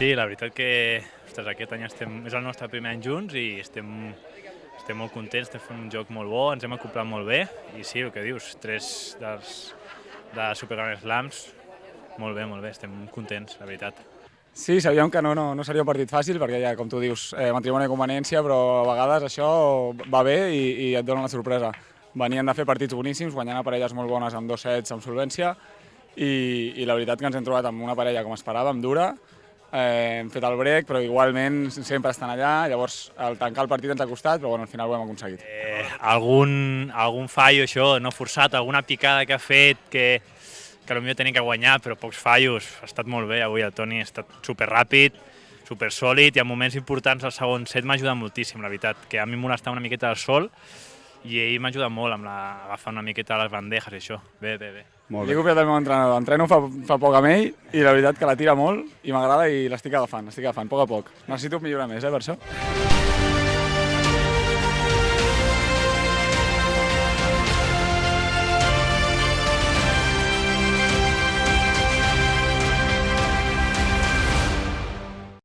Sí, la veritat que ostres, aquest any és el nostre primer any junts i estem molt contents, estem fent un joc molt bo, ens hem acoplat molt bé i sí, el que dius, 3 de Super Grand Slams, molt bé, estem contents, la veritat. Sí, sabíem que no seria un partit fàcil perquè ja, com tu dius, matrimoni i conveniència, però a vegades això va bé i et dona la sorpresa. Venien de fer partits boníssims, guanyant a parelles molt bones amb 2 sets amb solvència i la veritat que ens hem trobat amb una parella com esperàvem, dura. Hem fet el break, però igualment sempre estan allà, llavors el tancar el partit ens ha costat, però bueno, al final ho hem aconseguit. Algun fallo, això, no forçat, alguna picada que ha fet que potser tenia que guanyar, però pocs fallos. Ha estat molt bé avui, el Toni ha estat superràpid, supersòlid i en moments importants al segon set m'ha ajudat moltíssim, la veritat, que a mi em molestava una miqueta el sol i ell m'ha ajudat molt amb agafar una miqueta les bandejes i això. Bé. Molt bé. Li he copiat el meu entrenador, entreno fa poc amb ell i la veritat que la tira molt i m'agrada i l'estic agafant, a poc a poc. Necessito millorar més, per això.